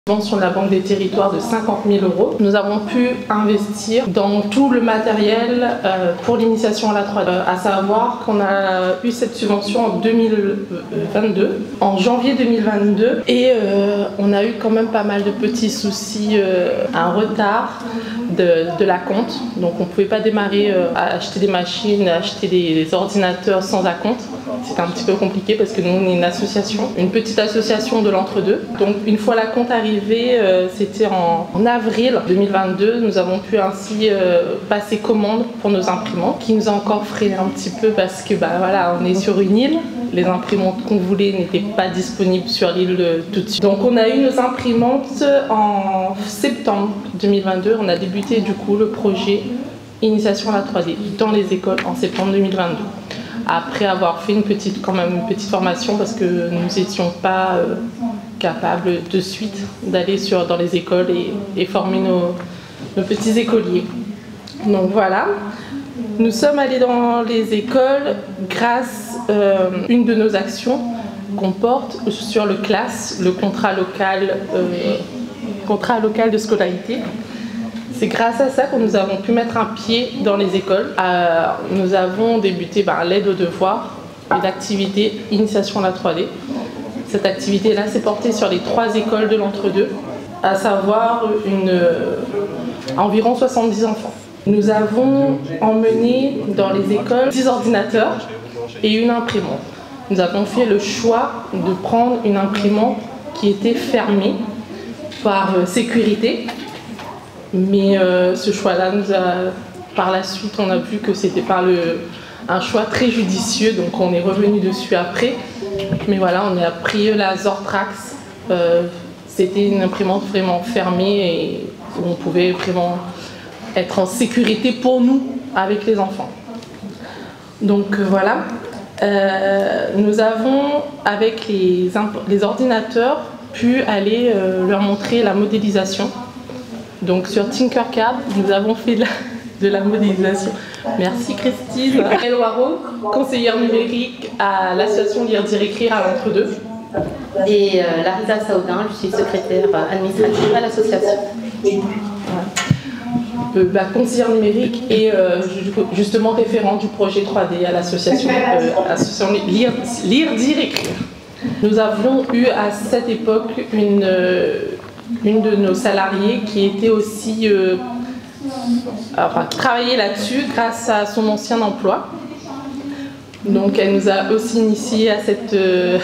Subvention de la Banque des Territoires de 50 000 €. Nous avons pu investir dans tout le matériel pour l'initiation à la 3D. À savoir qu'on a eu cette subvention en 2022, en janvier 2022, et on a eu quand même pas mal de petits soucis, un retard de la compte. Donc on ne pouvait pas démarrer à acheter des machines, à acheter des ordinateurs sans acompte. C'était un petit peu compliqué parce que nous on est une association, une petite association de l'entre-deux. Donc une fois la compte arrivée, c'était en avril 2022, nous avons pu ainsi passer commande pour nos imprimantes, qui nous a encore freiné un petit peu parce que voilà, on est sur une île. Les imprimantes qu'on voulait n'étaient pas disponibles sur l'île tout de suite. Donc on a eu nos imprimantes en septembre 2022. On a débuté du coup le projet Initiation à la 3D dans les écoles en septembre 2022. Après avoir fait une petite formation parce que nous n'étions pas capables de suite d'aller dans les écoles et former nos petits écoliers. Donc voilà, nous sommes allés dans les écoles grâce à une de nos actions qu'on porte sur le CLAS, le contrat local de scolarité. C'est grâce à ça que nous avons pu mettre un pied dans les écoles. Nous avons débuté l'aide aux devoirs, une activité Initiation à la 3D. Cette activité-là s'est portée sur les 3 écoles de l'entre-deux, à savoir environ 70 enfants. Nous avons emmené dans les écoles 10 ordinateurs et une imprimante. Nous avons fait le choix de prendre une imprimante qui était fermée par sécurité. Mais ce choix-là, par la suite, on a vu que c'était pas un choix très judicieux, donc on est revenu dessus après. Mais voilà, on a pris la Zortrax. C'était une imprimante vraiment fermée et où on pouvait vraiment être en sécurité pour nous avec les enfants. Donc voilà, nous avons avec les ordinateurs pu aller leur montrer la modélisation. Donc sur Tinkercad, nous avons fait de la modélisation. Merci Christine. Elle Waro, conseillère numérique à l'association Lire, Dire, Écrire à l'entre-deux. Et Larisa Saoudin, je suis secrétaire administrative à l'association. Conseillère numérique et justement référente du projet 3D à l'association Lire, Dire, Écrire. Nous avions eu à cette époque une de nos salariés qui était aussi travaillait là-dessus grâce à son ancien emploi. Donc elle nous a aussi initié à cette... je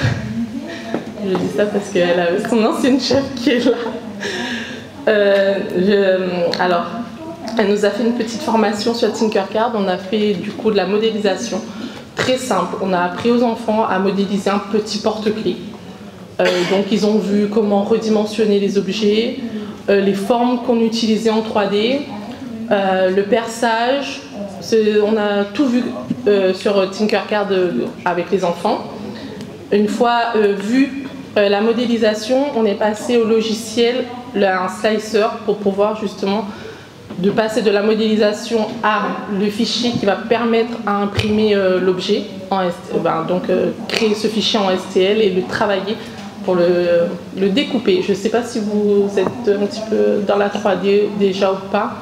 dis ça parce qu'elle a son ancienne chef qui est là. Alors, elle nous a fait une petite formation sur Tinkercad. On a fait du coup de la modélisation très simple. On a appris aux enfants à modéliser un petit porte-clés. Donc ils ont vu comment redimensionner les objets, les formes qu'on utilisait en 3D, le perçage. On a tout vu sur Tinkercad avec les enfants. Une fois vu la modélisation, on est passé au logiciel, un slicer, pour pouvoir justement de passer de la modélisation à le fichier qui va permettre à imprimer l'objet, donc créer ce fichier en STL et le travailler pour le découper. Je ne sais pas si vous êtes un petit peu dans la 3D déjà ou pas.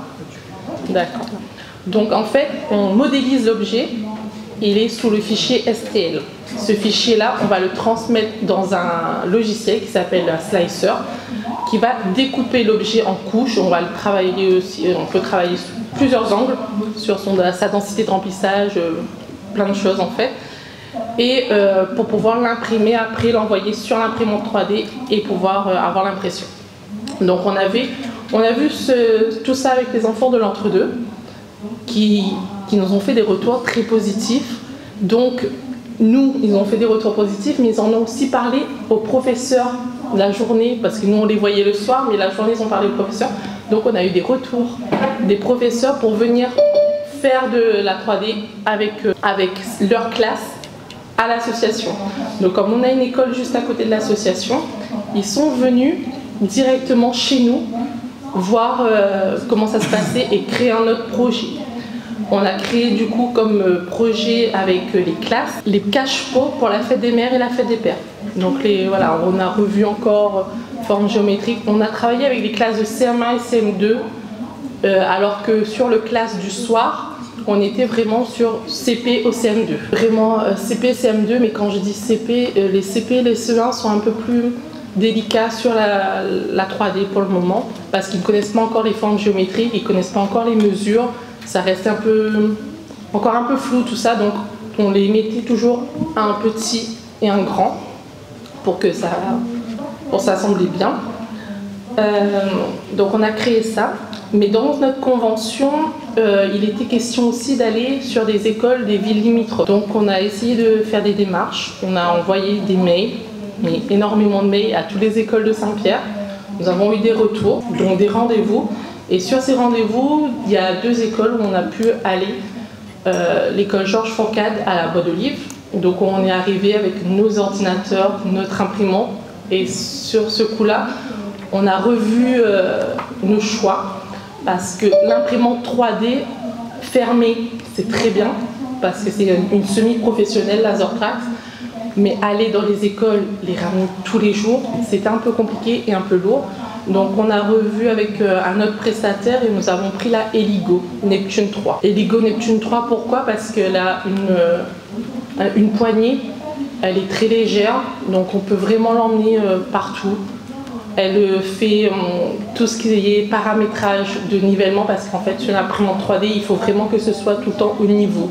D'accord. Donc en fait, on modélise l'objet, il est sous le fichier STL. Ce fichier-là, on va le transmettre dans un logiciel qui s'appelle Slicer, qui va découper l'objet en couches. On va le travailler aussi, on peut travailler sous plusieurs angles, sur sa densité de remplissage, plein de choses en fait. Et pour pouvoir l'imprimer après, l'envoyer sur l'imprimante 3D et pouvoir avoir l'impression. Donc on a vu tout ça avec les enfants de l'entre-deux qui nous ont fait des retours très positifs. Donc nous, ils ont fait des retours positifs, mais ils en ont aussi parlé aux professeurs la journée, parce que nous on les voyait le soir, mais la journée ils ont parlé aux professeurs. Donc on a eu des retours des professeurs pour venir faire de la 3D avec leur classe à l'association. Donc comme on a une école juste à côté de l'association, ils sont venus directement chez nous voir comment ça se passait et créer un autre projet. On a créé du coup comme projet avec les classes, les cache-pots pour la fête des mères et la fête des pères. Donc voilà, on a revu encore formes géométriques. On a travaillé avec des classes de CM1 et CM2, alors que sur le classe du soir, on était vraiment sur CP au CM2. Vraiment CP, CM2, mais quand je dis CP, les CP et les CE1 sont un peu plus délicats sur la 3D pour le moment, parce qu'ils ne connaissent pas encore les formes géométriques, ils ne connaissent pas encore les mesures, ça reste encore un peu flou tout ça, donc on les mettait toujours à un petit et un grand pour s'assembler bien. Donc on a créé ça, mais dans notre convention, il était question aussi d'aller sur des écoles des villes limitrophes. Donc on a essayé de faire des démarches, on a envoyé des mails, mais énormément de mails à toutes les écoles de Saint-Pierre. Nous avons eu des retours, donc des rendez-vous. Et sur ces rendez-vous, il y a 2 écoles où on a pu aller. L'école Georges Fourcade à la Bois d'Olive. Donc on est arrivé avec nos ordinateurs, notre imprimante. Et sur ce coup-là, on a revu nos choix. Parce que l'imprimante 3D fermée, c'est très bien. Parce que c'est une semi-professionnelle, Lasertrax. Mais aller dans les écoles, les ramener tous les jours, c'était un peu compliqué et un peu lourd. Donc on a revu avec un autre prestataire et nous avons pris la Eligo Neptune 3. Eligo Neptune 3, pourquoi? Parce qu'elle a une poignée, elle est très légère, donc on peut vraiment l'emmener partout. Elle fait tout ce qui est paramétrage de nivellement, parce qu'en fait sur l'imprimante 3D, il faut vraiment que ce soit tout le temps au niveau.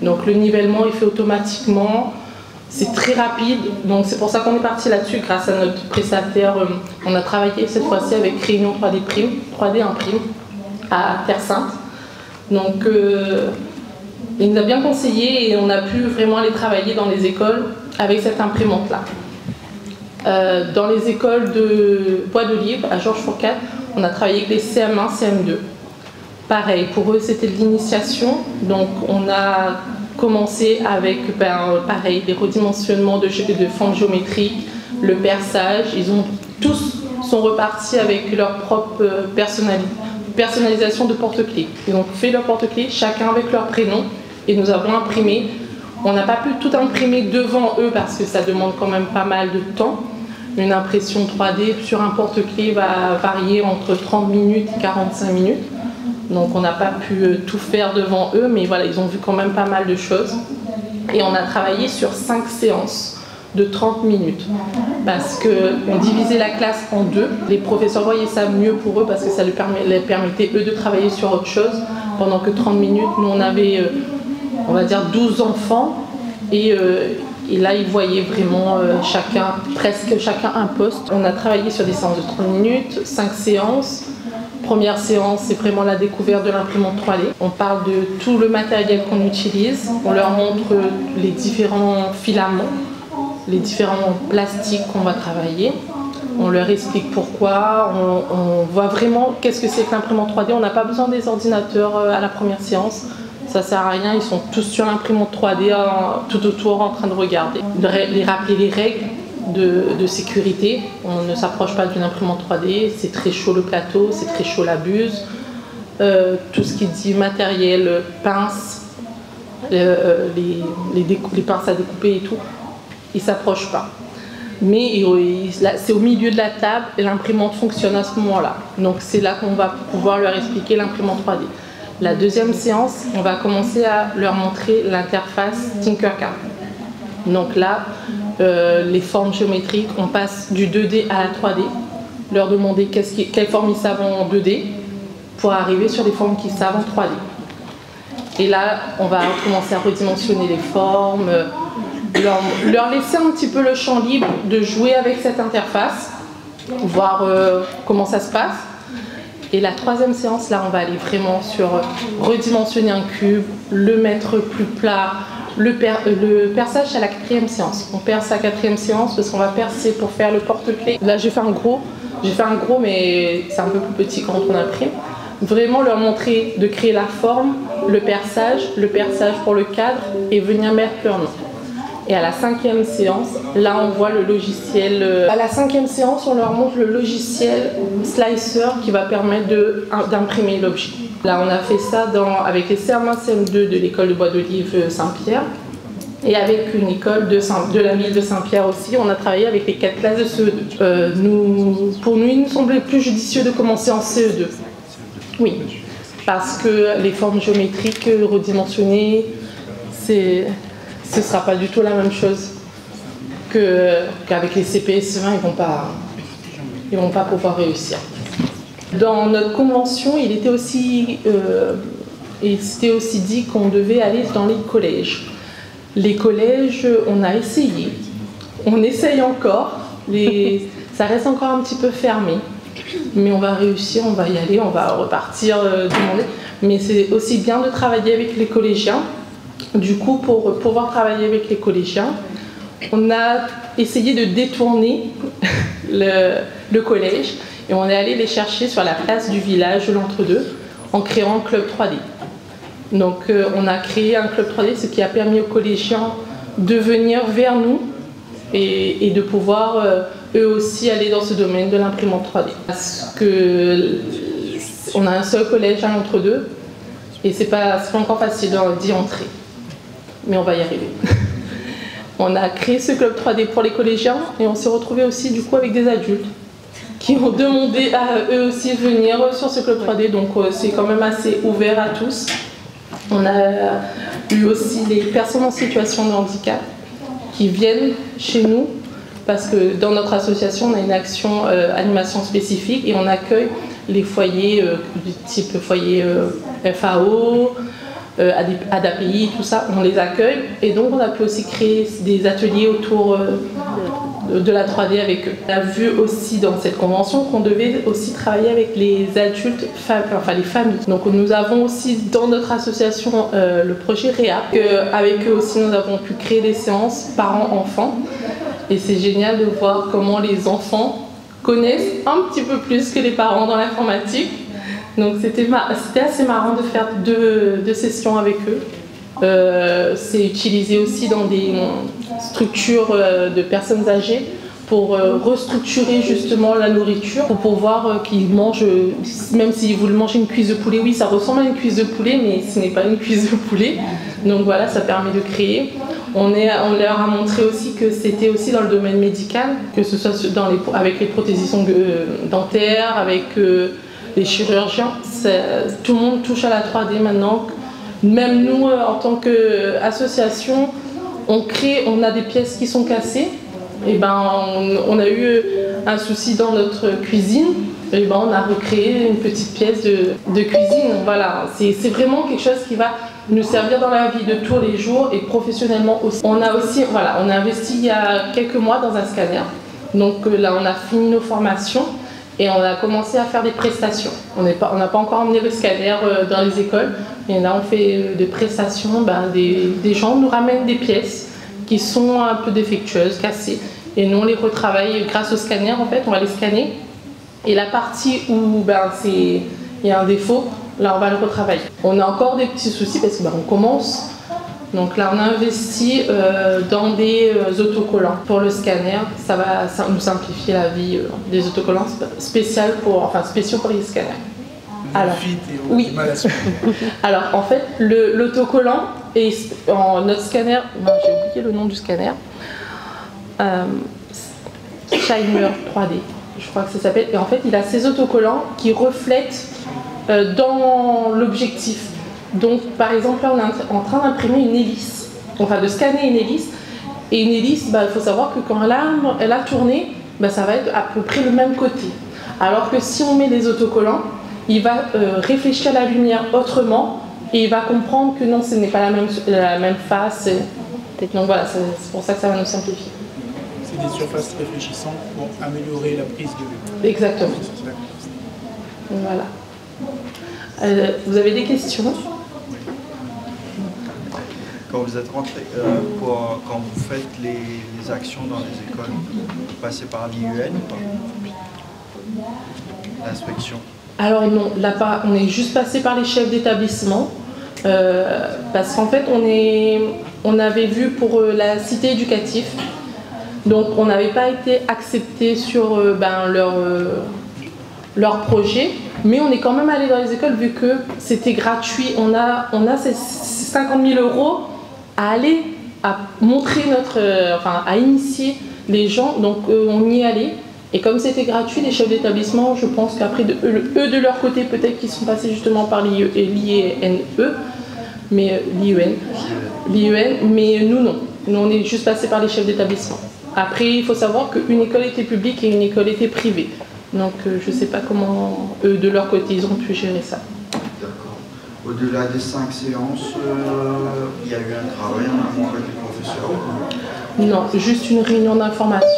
Donc le nivellement est fait automatiquement. C'est très rapide, donc c'est pour ça qu'on est parti là-dessus grâce à notre prestataire. On a travaillé cette fois-ci avec Réunion 3D Imprime à Terre Sainte. Donc il nous a bien conseillé et on a pu vraiment aller travailler dans les écoles avec cette imprimante-là. Dans les écoles de Bois d'Olive à Georges Fourcade, on a travaillé avec les CM1, CM2. Pareil, pour eux c'était de l'initiation, donc on a commencé avec pareil, des redimensionnements de formes géométriques, le perçage. Tous sont repartis avec leur propre personnalisation de porte-clés. Ils ont fait leur porte-clés, chacun avec leur prénom, et nous avons imprimé. On n'a pas pu tout imprimer devant eux parce que ça demande quand même pas mal de temps. Une impression 3D sur un porte-clés va varier entre 30 minutes et 45 minutes. Donc on n'a pas pu tout faire devant eux, mais voilà, ils ont vu quand même pas mal de choses. Et on a travaillé sur 5 séances de 30 minutes. Parce qu'on divisait la classe en 2. Les professeurs voyaient ça mieux pour eux parce que ça les permettait eux de travailler sur autre chose. Pendant que 30 minutes, nous on avait, on va dire, 12 enfants. Et là, ils voyaient vraiment presque chacun un poste. On a travaillé sur des séances de 30 minutes, 5 séances. Première séance, c'est vraiment la découverte de l'imprimante 3D. On parle de tout le matériel qu'on utilise. On leur montre les différents filaments, les différents plastiques qu'on va travailler. On leur explique pourquoi. On voit vraiment qu'est-ce que c'est que l'imprimante 3D. On n'a pas besoin des ordinateurs à la première séance. Ça sert à rien, ils sont tous sur l'imprimante 3D tout autour en train de regarder. Les rappeler les règles de sécurité. On ne s'approche pas d'une imprimante 3D, c'est très chaud le plateau, c'est très chaud la buse. Tout ce qui dit matériel, pinces, les pinces à découper et tout, ils ne s'approchent pas. Mais c'est au milieu de la table et l'imprimante fonctionne à ce moment-là. Donc c'est là qu'on va pouvoir leur expliquer l'imprimante 3D. La deuxième séance, on va commencer à leur montrer l'interface Tinkercad. Donc là, les formes géométriques, on passe du 2D à la 3D, leur demander quelles formes ils savent en 2D pour arriver sur des formes qu'ils savent en 3D. Et là, on va commencer à redimensionner les formes, leur laisser un petit peu le champ libre de jouer avec cette interface, voir comment ça se passe. Et la troisième séance, là, on va aller vraiment sur redimensionner un cube, le mettre plus plat. Le perçage, c'est à la 4e séance. On perce à la 4e séance parce qu'on va percer pour faire le porte-clés. Là, j'ai fait un gros, mais c'est un peu plus petit quand on imprime. Vraiment leur montrer de créer la forme, le perçage pour le cadre et venir mettre leur nom. Et à la 5e séance, là on voit le logiciel. À la 5e séance, on leur montre le logiciel Slicer qui va permettre d'imprimer l'objet. Là on a fait ça avec les CM1, CM2 de l'école de Bois d'Olive Saint-Pierre. Et avec une école de la ville de Saint-Pierre aussi, on a travaillé avec les 4 classes de CE2. Pour nous, il nous semblait plus judicieux de commencer en CE2. Oui, parce que les formes géométriques redimensionnées, ce ne sera pas du tout la même chose qu'avec les CP et CE1, ils vont pas pouvoir réussir. Dans notre convention, il était aussi dit qu'on devait aller dans les collèges. Les collèges, on a essayé, on essaye encore, ça reste encore un petit peu fermé, mais on va réussir, on va y aller, on va repartir demander. Mais c'est aussi bien de travailler avec les collégiens. Du coup, pour pouvoir travailler avec les collégiens, on a essayé de détourner le collège et on est allé les chercher sur la place du village de l'Entre-deux en créant un club 3D. Donc on a créé un club 3D, ce qui a permis aux collégiens de venir vers nous et de pouvoir eux aussi aller dans ce domaine de l'imprimante 3D. Parce qu'on a un seul collège à l'Entre-deux et c'est pas encore facile d'y entrer. Mais on va y arriver. On a créé ce club 3D pour les collégiens et on s'est retrouvé aussi du coup avec des adultes qui ont demandé à eux aussi venir sur ce club 3D. Donc c'est quand même assez ouvert à tous. On a eu aussi les personnes en situation de handicap qui viennent chez nous parce que dans notre association, on a une action animation spécifique et on accueille les foyers du type foyer FAO, ADAPI, tout ça, on les accueille. Et donc on a pu aussi créer des ateliers autour de la 3D avec eux. On a vu aussi dans cette convention qu'on devait aussi travailler avec les adultes, enfin les familles. Donc nous avons aussi dans notre association le projet REA. Avec eux aussi nous avons pu créer des séances parents-enfants. Et c'est génial de voir comment les enfants connaissent un petit peu plus que les parents dans l'informatique. Donc c'était assez marrant de faire deux sessions avec eux. C'est utilisé aussi dans des structures de personnes âgées pour restructurer justement la nourriture, pour pouvoir qu'ils mangent, même si vous mangez une cuisse de poulet, oui ça ressemble à une cuisse de poulet, mais ce n'est pas une cuisse de poulet. Donc voilà, ça permet de créer. On leur a montré aussi que c'était aussi dans le domaine médical, que ce soit avec les prothésistes dentaires, avec les chirurgiens, tout le monde touche à la 3D maintenant. Même nous, en tant qu'association, on a des pièces qui sont cassées. Et ben, on a eu un souci dans notre cuisine. Et ben, on a recréé une petite pièce de cuisine. Voilà, c'est vraiment quelque chose qui va nous servir dans la vie de tous les jours et professionnellement aussi. On a investi il y a quelques mois dans un scanner. Donc là, on a fini nos formations. Et on a commencé à faire des prestations. On n'a pas encore emmené le scanner dans les écoles. Et là, on fait des prestations. Des gens nous ramènent des pièces qui sont un peu défectueuses, cassées. Et nous, on les retravaille grâce au scanner. En fait, on va les scanner. Et la partie où il y a un défaut, là, on va le retravailler. On a encore des petits soucis parce qu'on commence. Donc là, on a investi dans des autocollants pour le scanner. Ça va nous simplifier la vie, des autocollants spéciaux pour les scanners. Alors, oui. Alors, en fait, l'autocollant est notre scanner. J'ai oublié le nom du scanner. Shiner 3D, je crois que ça s'appelle. Et en fait, il a ces autocollants qui reflètent dans l'objectif. Donc, par exemple, là, on est en train d'imprimer une hélice, de scanner une hélice. Et une hélice, il faut savoir que quand elle a tourné, ça va être à peu près le même côté. Alors que si on met les autocollants, il va réfléchir à la lumière autrement et il va comprendre que non, ce n'est pas la même face. Donc voilà, c'est pour ça que ça va nous simplifier. C'est des surfaces réfléchissantes pour améliorer la prise de vue. Exactement. Voilà. Vous avez des questions ? Quand vous êtes rentré, quand vous faites les actions dans les écoles, vous passez par l'IUN ou pas? L'inspection? Alors non, là on est juste passé par les chefs d'établissement parce qu'en fait on avait vu pour la cité éducative, donc on n'avait pas été accepté sur leur projet, mais on est quand même allé dans les écoles vu que c'était gratuit. On a ces 50 000 € à aller à montrer à initier les gens. Donc on y est allé. Et comme c'était gratuit, les chefs d'établissement, je pense qu'après, eux de leur côté, peut-être qu'ils sont passés justement par l'IEN, mais nous non. Nous on est juste passé par les chefs d'établissement. Après, il faut savoir qu'une école était publique et une école était privée. Donc je ne sais pas comment eux de leur côté ils ont pu gérer ça. D'accord. Au-delà des 5 séances, il y a eu un travail en amont avec les professeurs? Non, juste une réunion d'information.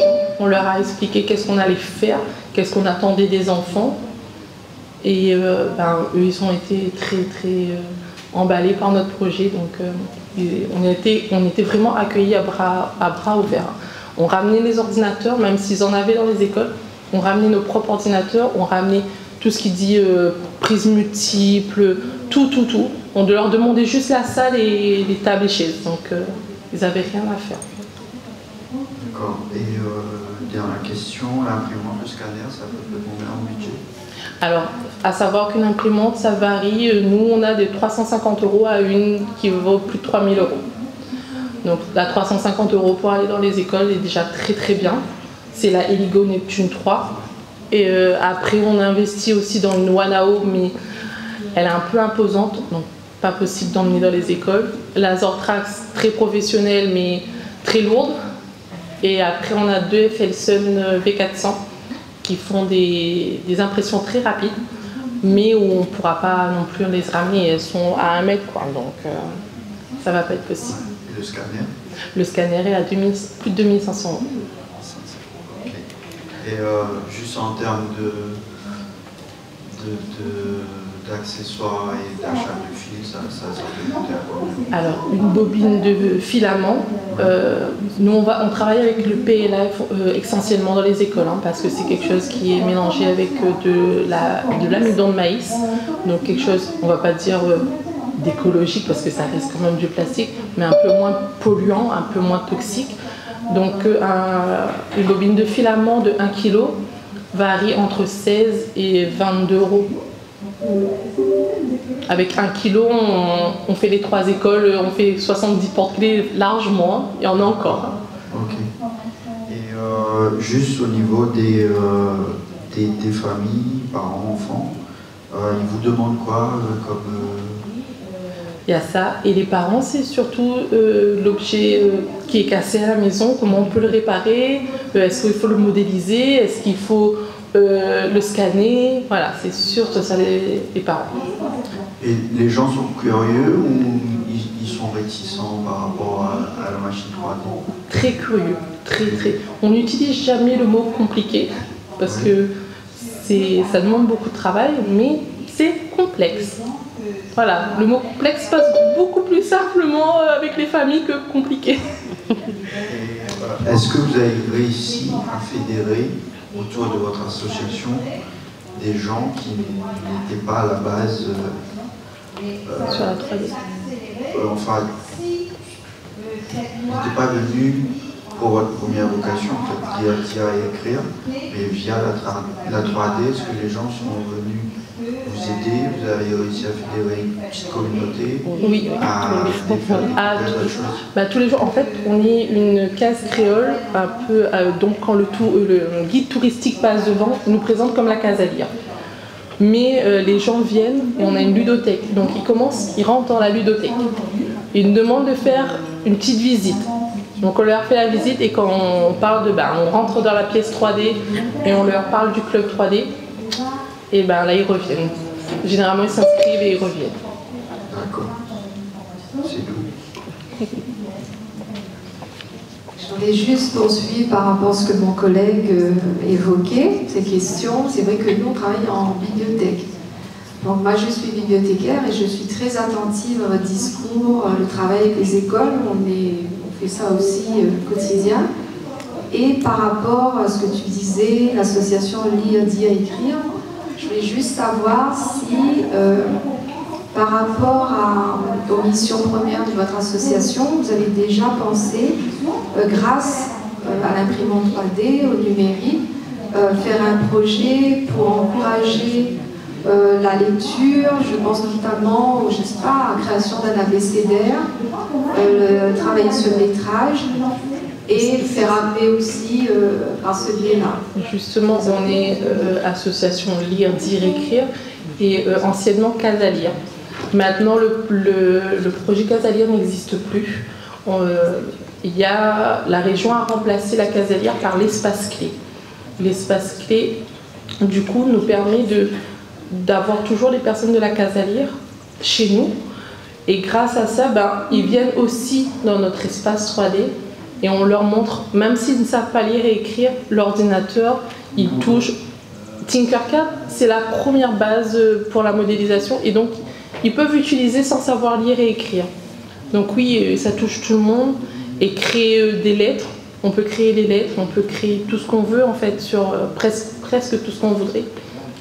On leur a expliqué qu'est-ce qu'on allait faire, qu'est-ce qu'on attendait des enfants. Et eux, ils ont été très emballés par notre projet. Donc on était vraiment accueillis à bras ouverts. On ramenait les ordinateurs, même s'ils en avaient dans les écoles. On ramenait nos propres ordinateurs, on ramenait tout ce qui dit prise multiple, tout. On leur demandait juste la salle et les tables et chaises. Donc ils n'avaient rien à faire. D'accord. Et dernière question, l'imprimante, le scanner, ça peut combien en budget? Alors, à savoir qu'une imprimante, ça varie. Nous, on a des 350 € à une qui vaut plus de 3000 €. Donc, la 350 € pour aller dans les écoles est déjà très bien. C'est la Eligo Neptune 3. Et après, on investit aussi dans une Wanao, mais elle est un peu imposante, donc pas possible d'emmener dans les écoles. La Zortrax, très professionnelle, mais très lourde. Et après, on a 2 FLSUN V400 qui font des impressions très rapides, mais où on ne pourra pas non plus les ramener. Elles sont à 1 mètre, quoi, donc ça ne va pas être possible. Et le scanner? Le scanner est à plus de 2500 €. Okay. Et juste en termes d'accessoires et d'achat de fil, ça peut coûter à combien? Alors, une bobine de filament, nous on travaille avec le PLA essentiellement dans les écoles, parce que c'est quelque chose qui est mélangé avec de l'amidon de maïs, donc quelque chose, on va pas dire d'écologique parce que ça reste quand même du plastique, mais un peu moins polluant, un peu moins toxique. Donc une bobine de filament de 1 kg varie entre 16 et 22 €. Avec 1 kg, on fait les 3 écoles, on fait 70 porte-clés largement, il y en a encore. Ok. Et juste au niveau des familles, parents, enfants, ils vous demandent quoi comme... Il y a ça. Et les parents, c'est surtout l'objet qui est cassé à la maison, comment on peut le réparer, est-ce qu'il faut le modéliser, est-ce qu'il faut le scanner, voilà, c'est surtout ça les parents. Et les gens sont curieux ou ils sont réticents par rapport à la machine 3D? Très curieux, très. On n'utilise jamais le mot compliqué parce que ça demande beaucoup de travail, mais c'est complexe. Voilà, le mot complexe passe beaucoup plus simplement avec les familles que compliqué. Est-ce que vous avez réussi à fédérer autour de votre association des gens qui n'étaient pas à la base sur la 3D. Enfin, n'étaient pas venus pour votre première vocation, en fait, qui a à écrire, mais via la 3D, est-ce que les gens sont venus vous aider? Vous avez réussi à fédérer une petite communauté? Oui, tous les jours. En fait, on est une case créole, un peu, donc quand le guide touristique passe devant, il nous présente comme la case à lire. Mais les gens viennent et on a une ludothèque. Donc ils rentrent dans la ludothèque. Ils nous demandent de faire une petite visite. Donc on leur fait la visite et quand on parle on rentre dans la pièce 3D et on leur parle du club 3D. Et là ils reviennent. Généralement ils s'inscrivent et ils reviennent. D'accord. C'est tout. Je voulais juste poursuivre par rapport à ce que mon collègue évoquait, ces questions. C'est vrai que nous, on travaille en bibliothèque. Donc moi, je suis bibliothécaire et je suis très attentive à votre discours, le travail avec les écoles. On fait ça aussi quotidien. Et par rapport à ce que tu disais, l'association Lire, Dire, Écrire, je voulais juste savoir si, par rapport aux missions premières de votre association, vous avez déjà pensé, grâce à l'imprimante 3D, au numérique, faire un projet pour encourager la lecture. Je pense notamment, je sais pas, à la création d'un abécédaire travailler sur le lettrage et faire amener aussi par ce biais-là. Justement, on est association Lire, Dire, Écrire et anciennement Casa Lire. Maintenant, le projet Casa Lire n'existe plus. La région a remplacé la Casa Lire par l'espace clé. L'espace clé, du coup, nous permet d'avoir toujours les personnes de la Casa Lire chez nous. Et grâce à ça, ils viennent aussi dans notre espace 3D et on leur montre, même s'ils ne savent pas lire et écrire, l'ordinateur, ils touchent. Tinkercad, c'est la première base pour la modélisation et donc ils peuvent utiliser sans savoir lire et écrire. Donc oui, ça touche tout le monde et créer des lettres. On peut créer les lettres, on peut créer tout ce qu'on veut en fait, sur presque tout ce qu'on voudrait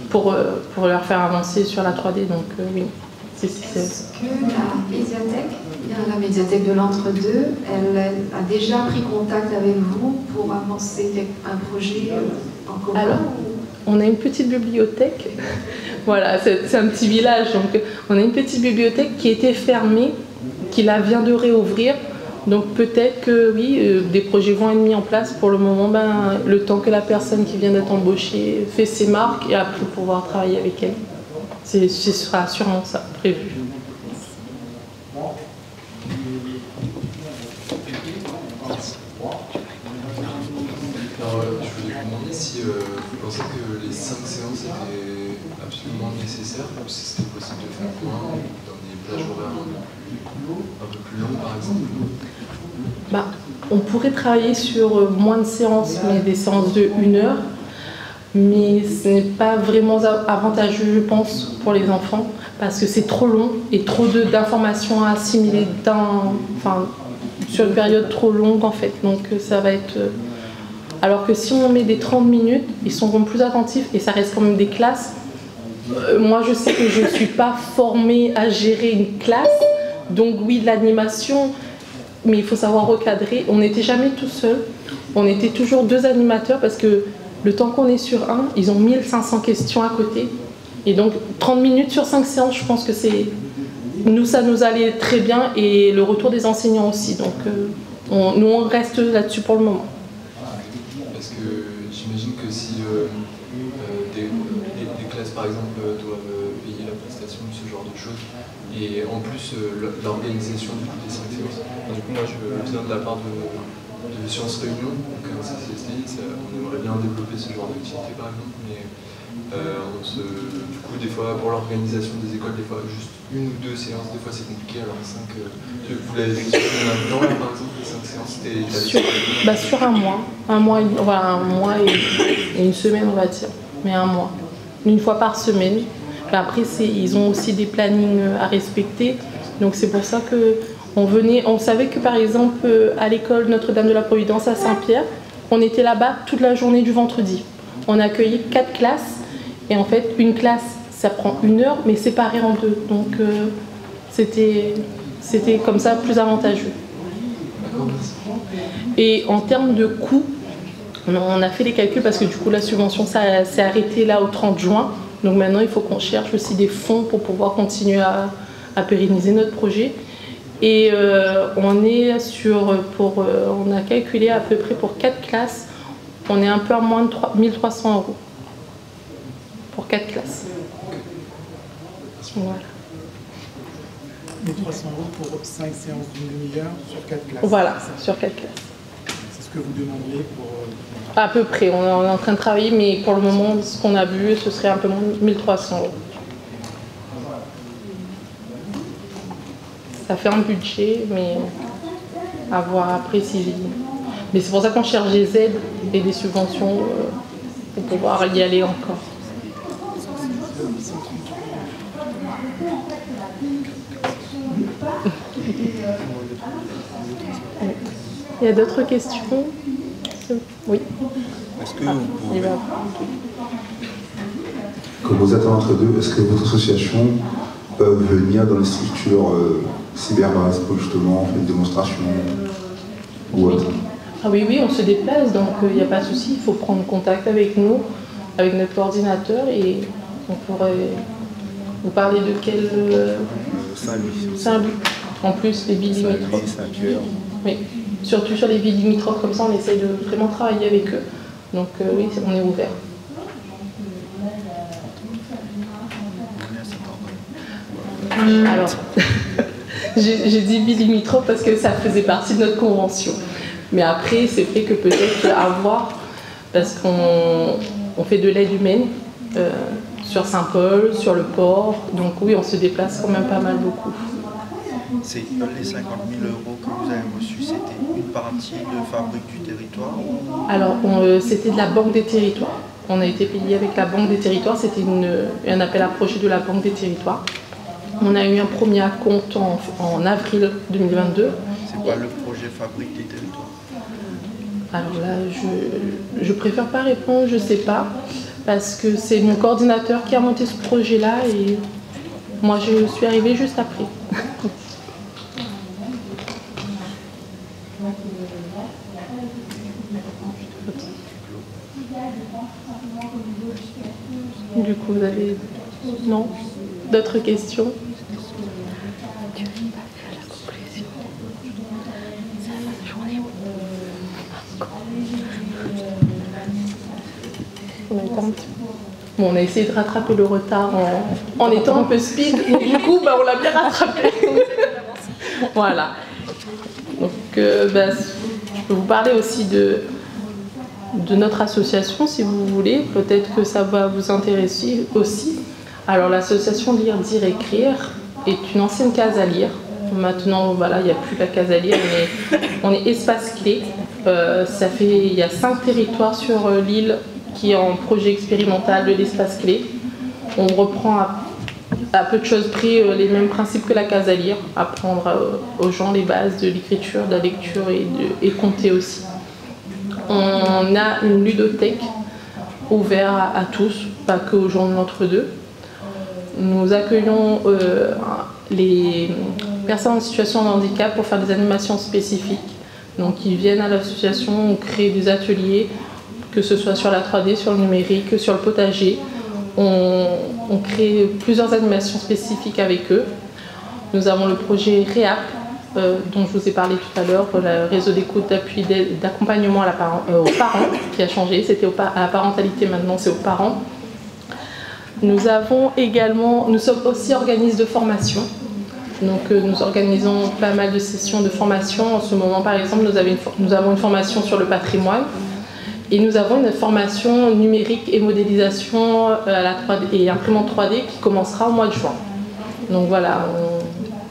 pour leur faire avancer sur la 3D. Donc oui. Est-ce que la médiathèque de l'Entre-deux, elle a déjà pris contact avec vous pour avancer un projet en commun? Alors, on a une petite bibliothèque. Voilà, c'est un petit village. Donc, on a une petite bibliothèque qui était fermée, qui la vient de réouvrir. Donc peut-être que oui, des projets vont être mis en place. Pour le moment, le temps que la personne qui vient d'être embauchée fait ses marques et après pouvoir travailler avec elle. Ce sera sûrement ça, prévu. Alors, je voulais vous demander si vous pensez que les 5 séances étaient absolument nécessaires ou si c'était possible de faire moins dans des plages horaires un peu plus longues, par exemple. On pourrait travailler sur moins de séances, mais des séances de 1 heure. Mais ce n'est pas vraiment avantageux, je pense, pour les enfants, parce que c'est trop long et trop d'informations à assimiler sur une période trop longue, en fait. Donc ça va être... Alors que si on met des 30 minutes, ils seront plus attentifs et ça reste quand même des classes. Moi, je sais que je ne suis pas formée à gérer une classe, donc oui, de l'animation, mais il faut savoir recadrer. On n'était jamais tout seul, on était toujours 2 animateurs parce que le temps qu'on est sur un, ils ont 1500 questions à côté. Et donc 30 minutes sur 5 séances, je pense que ça nous allait très bien et le retour des enseignants aussi. Donc nous, on reste là-dessus pour le moment. Parce que j'imagine que si des classes, par exemple, doivent payer la prestation de ce genre de choses, et en plus l'organisation des 5 séances. Du coup, moi, je viens de la part de Sciences Réunion, donc un CCSI, on aimerait bien développer ce genre d'activité par exemple, mais du coup des fois pour l'organisation des écoles, des fois juste 1 ou 2 séances, des fois c'est compliqué, alors 5, vous l'avez fait sur combien de temps par exemple, les 5 séances sur un mois, un mois et 1 semaine on va dire, mais 1 mois, 1 fois par semaine. Après ils ont aussi des plannings à respecter, donc c'est pour ça que on savait que par exemple à l'école Notre-Dame de la Providence à Saint-Pierre, on était là-bas toute la journée du vendredi. On accueillait 4 classes et en fait une classe ça prend 1 heure mais séparée en 2. Donc c'était comme ça plus avantageux. Et en termes de coûts, on a fait les calculs parce que du coup la subvention s'est arrêtée là au 30 juin. Donc maintenant il faut qu'on cherche aussi des fonds pour pouvoir continuer à pérenniser notre projet. Et on est on a calculé à peu près pour 4 classes, on est un peu à moins de 1300 € pour 4 classes. Voilà. 1300 € pour 5 séances d'1 demi-heure sur 4 classes. Voilà, sur 4 classes. C'est ce que vous demandiez pour... À peu près, on est en train de travailler, mais pour le moment, ce qu'on a vu, ce serait un peu moins de 1300 €. Ça fait un budget, mais à voir après si... Mais c'est pour ça qu'on cherche des aides et des subventions pour pouvoir y aller encore. Il y a d'autres questions? Oui. Est-ce que vous pouvez... Comme vous êtes entre deux, est-ce que votre association peut venir dans les structures cyberbase pour justement faire une démonstration ou autre? Ah oui, on se déplace, donc il n'y a pas de souci. Il faut prendre contact avec nous, avec notre coordinateur, et on pourrait vous parler de quel... Saint-Louis. Saint-Louis. En plus, les villes limitrophes. Saint-Pierre. Oui, surtout sur les villes limitrophes, comme ça, on essaye de vraiment travailler avec eux. Donc oui, on est ouvert. Alors, j'ai dit ville limitrophe parce que ça faisait partie de notre convention. Mais après, c'est vrai que peut-être à voir, parce qu'on fait de l'aide humaine sur Saint-Paul, sur le port. Donc oui, on se déplace quand même pas mal beaucoup. C'est les 50 000 € que vous avez reçus, c'était une partie de Fabrique du Territoire? Alors, c'était de la Banque des Territoires. On a été payé avec la Banque des Territoires. C'était un appel à projet de la Banque des Territoires. On a eu un premier acompte en avril 2022. C'est quoi le projet Fabrique des Territoires? Alors là, je préfère pas répondre, je sais pas, parce que c'est mon coordinateur qui a monté ce projet-là et moi je suis arrivée juste après. Du coup, vous avez... Non? D'autres questions? Bon, on a essayé de rattraper le retard en étant un peu speed, et du coup, on l'a bien rattrapé. Voilà. Donc, je peux vous parler aussi de notre association, si vous voulez. Peut-être que ça va vous intéresser aussi. Alors, l'association Lire, Dire, Écrire est une ancienne case à lire. Maintenant, voilà, il n'y a plus la case à lire, mais on est espace clé. Il y a 5 territoires sur l'île qui est en projet expérimental de l'espace clé. On reprend à peu de choses près les mêmes principes que la case à lire, apprendre aux gens les bases de l'écriture, de la lecture et compter aussi. On a une ludothèque ouverte à tous, pas que aux gens de l'entre-deux. Nous accueillons les personnes en situation de handicap pour faire des animations spécifiques. Donc ils viennent à l'association, on crée des ateliers, que ce soit sur la 3D, sur le numérique, sur le potager. On crée plusieurs animations spécifiques avec eux. Nous avons le projet REAP, dont je vous ai parlé tout à l'heure, le réseau d'écoute, d'appui, d'accompagnement aux parents, qui a changé. C'était à la parentalité, maintenant c'est aux parents. Nous sommes aussi organismes de formation. Donc nous organisons pas mal de sessions de formation. En ce moment, par exemple, nous avons une formation sur le patrimoine. Et nous avons une formation numérique et modélisation à la 3D et imprimante 3D qui commencera au mois de juin. Donc voilà,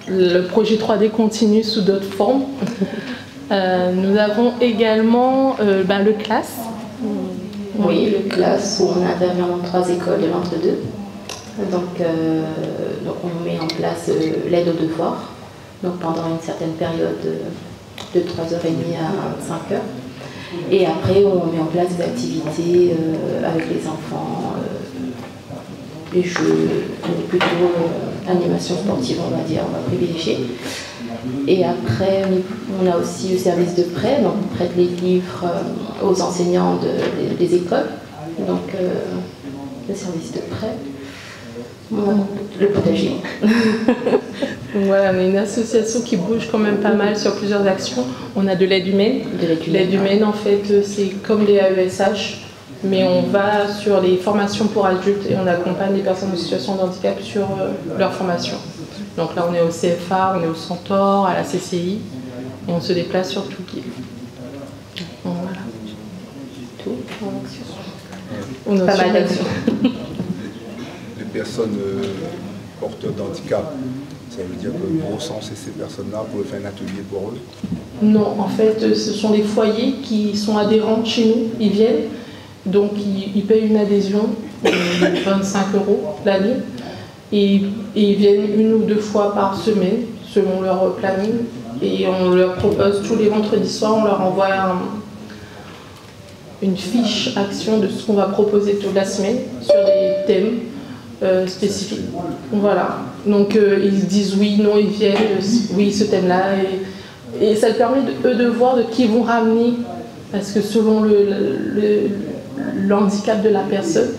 le projet 3D continue sous d'autres formes. Nous avons également le CLAS. Oui, le CLAS où on intervient dans 3 écoles de l'entre-deux. Donc on met en place l'aide aux devoirs, donc pendant une certaine période de 3h30 à 5h. Et après, on met en place des activités avec les enfants, les jeux, plutôt animation sportive, on va dire, on va privilégier. Et après, on a aussi le service de prêt, donc on prête les livres aux enseignants des écoles, donc le service de prêt. Le potager. Donc voilà, on est une association qui bouge quand même pas mal sur plusieurs actions. On a de l'aide humaine. L'aide humaine, en fait, c'est comme les AESH, mais on va sur les formations pour adultes et on accompagne les personnes en situation de handicap sur leur formation. Donc là, on est au CFA, on est au Centaure, à la CCI, et on se déplace sur toute l'île. Donc voilà. Tout en action. Pas mal d'actions. Personnes porteurs d'handicap, ça veut dire que au sens c'est ces personnes-là pour faire un atelier pour eux? Non, en fait, ce sont des foyers qui sont adhérents chez nous. Ils viennent, donc ils payent une adhésion de 25 € l'année et ils viennent 1 ou 2 fois par semaine selon leur planning et on leur propose tous les vendredis soirs, on leur envoie une fiche action de ce qu'on va proposer toute la semaine sur des thèmes spécifiques. Voilà. Donc ils disent oui, non, ils viennent, oui, ce thème-là. Et ça permet eux de voir de qui ils vont ramener. Parce que selon le handicap de la personne,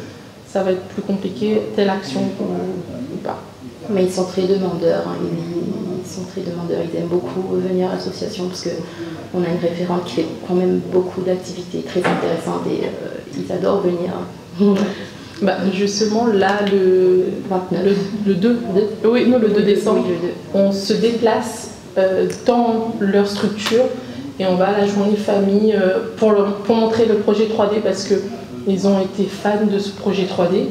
ça va être plus compliqué, telle action ou pas. Mais ils sont très demandeurs, hein. Ils sont très demandeurs. Ils aiment beaucoup venir à l'association parce qu'on a une référente qui fait quand même beaucoup d'activités très intéressantes et ils adorent venir. Bah, justement, là, le 2, oui, non, le 2 décembre, oui, le 2. On se déplace dans leur structure et on va à la journée famille pour montrer le projet 3D parce qu'ils ont été fans de ce projet 3D.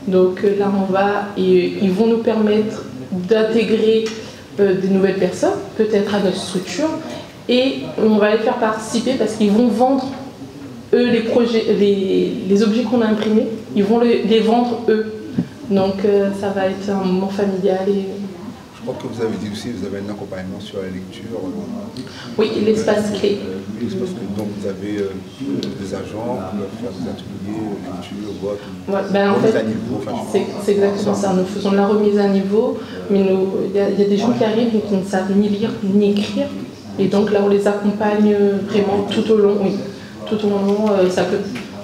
Donc là, on va et ils vont nous permettre d'intégrer des nouvelles personnes, peut-être à notre structure, et on va les faire participer parce qu'ils vont vendre eux les projets, les objets qu'on a imprimés, ils vont les vendre eux. Donc ça va être un moment familial. Je crois que vous avez dit aussi que vous avez un accompagnement sur la lecture. Oui, l'espace clé. Donc vous avez des agents qui peuvent faire des ateliers, lecture, boîte, en fait, c'est exactement ça. Nous faisons de la remise à niveau, mais il y a des gens qui arrivent et qui ne savent ni lire ni écrire. Et donc là, on les accompagne vraiment tout au long. Oui, tout au long,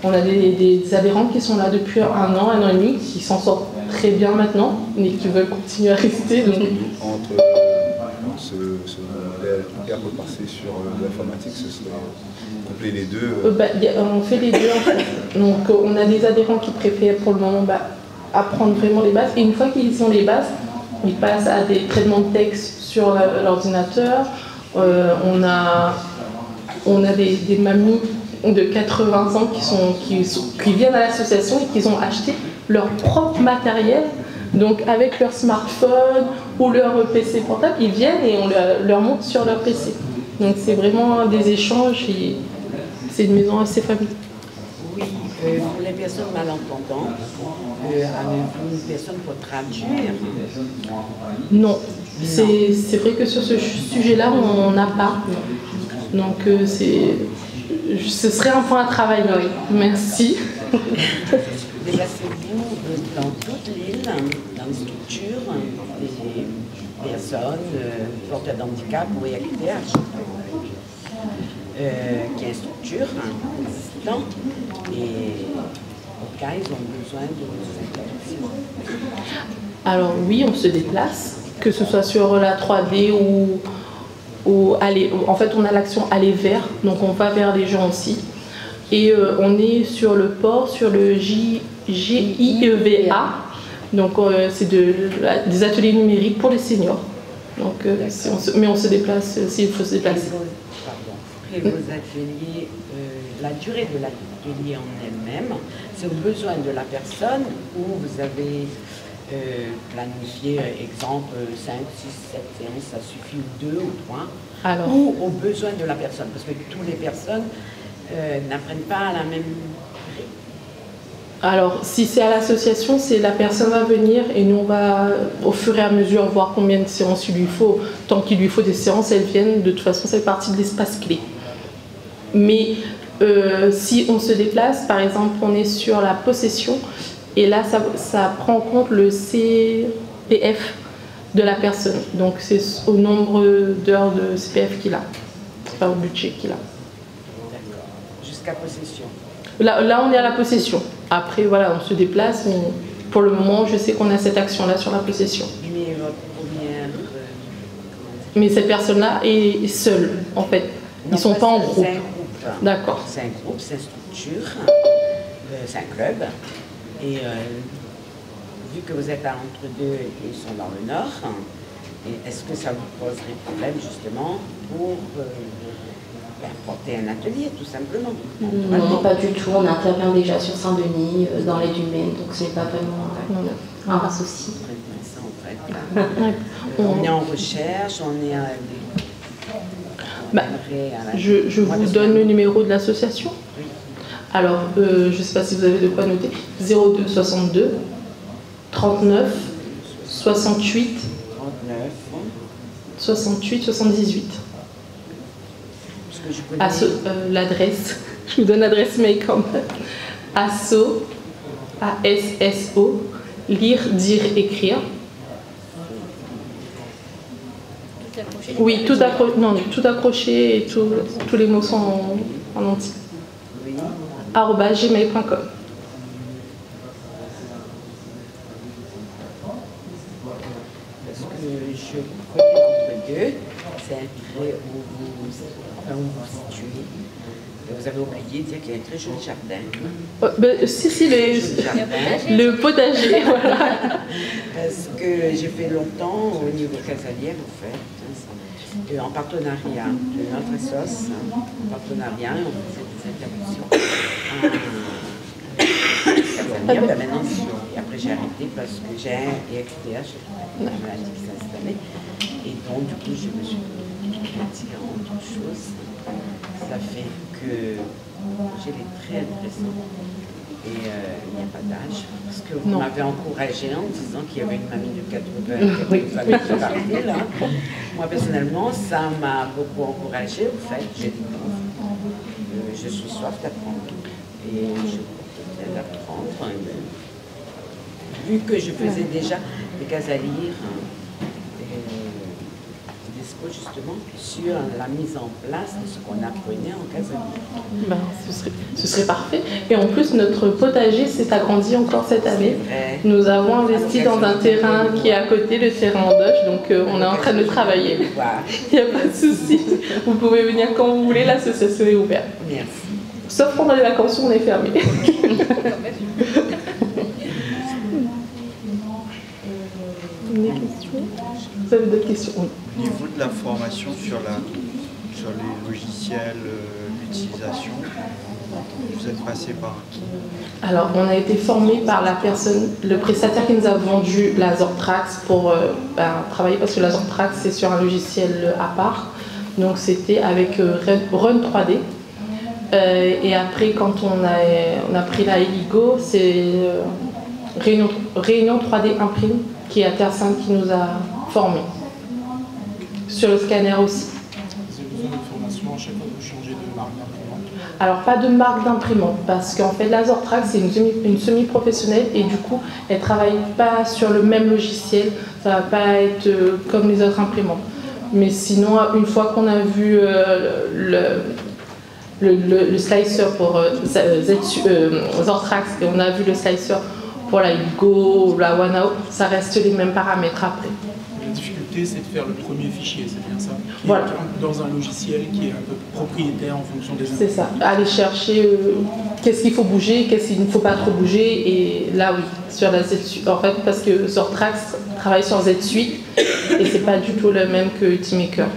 on a des adhérents qui sont là depuis 1 an et demi, qui s'en sortent très bien maintenant, mais qui veulent continuer à rester. Donc... Entre ce modèle hyper repassé sur l'informatique, ce serait coupler les deux. On fait les deux en fait. Donc on a des adhérents qui préfèrent pour le moment apprendre vraiment les bases. Et une fois qu'ils ont les bases, ils passent à des traitements de texte sur l'ordinateur. On a des mamies de 80 ans qui viennent à l'association et qui ont acheté leur propre matériel, donc avec leur smartphone ou leur PC portable, ils viennent et on leur montre sur leur PC. Donc c'est vraiment des échanges et c'est une maison assez familiale. Oui, pour les personnes malentendantes, avez-vous une personne pour traduire? Non, c'est vrai que sur ce sujet-là, on n'a pas. Donc ce serait un point à travailler. Oui. Merci. Déplacez-vous dans toute l'île, dans les structures, des personnes porteurs d'handicap ou RTH, qui est une structure existante et au cas ils ont besoin de vos interactions. Alors oui, on se déplace, que ce soit sur la 3D ou aller. En fait, on a l'action aller vers, donc on va vers les gens aussi. Et on est sur le port, sur le GIEVA, donc c'est des ateliers numériques pour les seniors. Donc, mais on se déplace s'il faut se déplacer. Et vos ateliers, la durée de l'atelier en elle-même, c'est au besoin de la personne ou vous avez planifié, exemple, 5, 6, 7 séances, ça suffit, ou 2 ou 3, ou aux besoins de la personne, parce que toutes les personnes n'apprennent pas à la même rythme. Alors, si c'est à l'association, c'est la personne va venir et nous on va au fur et à mesure voir combien de séances il lui faut. Tant qu'il lui faut des séances, elles viennent. De toute façon, c'est partie de l'espace clé. Mais si on se déplace, par exemple, on est sur la possession et là, ça prend en compte le CPF de la personne. Donc, c'est au nombre d'heures de CPF qu'il a, pas au budget qu'il a. D'accord. Jusqu'à possession. Là, on est à la possession. Après, voilà, on se déplace, mais pour le moment, je sais qu'on a cette action-là sur la possession. Mais votre première... Mais cette personne-là est seule, en fait. Ils ne sont pas en groupe. C'est un groupe. D'accord. C'est un groupe, c'est une structure, c'est un club. Et vu que vous êtes à l'entre-deux et qu'ils sont dans le nord, est-ce que ça vous poserait problème justement pour porter un atelier tout simplement? Non, pas du tout. On intervient déjà sur Saint-Denis, dans l'aide humaine, donc ce n'est pas vraiment un souci. Très intéressant en fait. On est en recherche, on est à... je vous donne le numéro de l'association. Oui. Alors, je ne sais pas si vous avez de quoi noter. 02 62 39 68 68 78. L'adresse, je vous donne l'adresse mail quand même. Asso, ASSO, lire, dire, écrire. Oui, tout accroché et tous les mots sont en entier. @gmail.com. Est-ce que je connais l'entre-deux. C'est un trait où vous vous situez. Vous avez oublié de dire qu'il y a un très joli jardin. Si, le potager, voilà. Parce que j'ai fait longtemps au niveau casalière, en fait, en partenariat de notre sauce, en partenariat, on faisait des interventions. Ben maintenant, et après j'ai arrêté parce que j'ai un EFTH, une maladie qui s'est installée. Et donc, du coup, je me suis attirée en autre chose. Ça fait que j'ai des traits intéressants. Et il n'y a pas d'âge. Parce que vous m'avez encouragée en disant qu'il y avait une mamie de 80 qui avait parlé là. Moi, personnellement, ça m'a beaucoup encouragée. Au fait, j'ai dit je suis soif d'apprendre. Et je continue d'apprendre. Vu que je faisais déjà des casalières, justement sur la mise en place de ce qu'on apprenait en casalier. Ce serait parfait. Et en plus, notre potager s'est agrandi encore cette année. Nous avons investi dans un terrain qui est à côté, le terrain en doge, donc on est en train de travailler. Il n'y a pas de souci. Vous pouvez venir quand vous voulez, l'association est ouverte. Merci. Sauf pendant les vacances où on est fermé. Des questions? Vous avez d'autres questions? Oui. Au niveau de la formation sur les logiciels d'utilisation, vous êtes passé par qui? Alors, on a été formé par le prestataire qui nous a vendu la Zortrax pour travailler, parce que la Zortrax c'est sur un logiciel à part. Donc c'était avec Run 3D. Et après, quand on a pris la Eligo, c'est Réunion 3D Imprime, qui est à Terre Sainte, qui nous a formés. Sur le scanner aussi. Vous avez besoin de formation à chaque fois que vous changez de marque d'imprimante? Alors, pas de marque d'imprimante, parce qu'en fait, la Zortrax, c'est une semi-professionnelle et du coup, elle ne travaille pas sur le même logiciel. Ça ne va pas être comme les autres imprimantes. Mais sinon, une fois qu'on a vu le slicer pour Zortrax et on a vu le slicer pour la Eligo ou la OneNow, ça reste les mêmes paramètres après. La difficulté, c'est de faire le premier fichier, c'est bien ça? Voilà. Dans un logiciel qui est un peu propriétaire en fonction des... C'est ça, aller chercher qu'est-ce qu'il faut bouger, qu'est-ce qu'il ne faut pas trop bouger, et là oui, sur la Z Suite, en fait, parce que Zortrax travaille sur Z Suite, et c'est pas du tout le même que Ultimaker.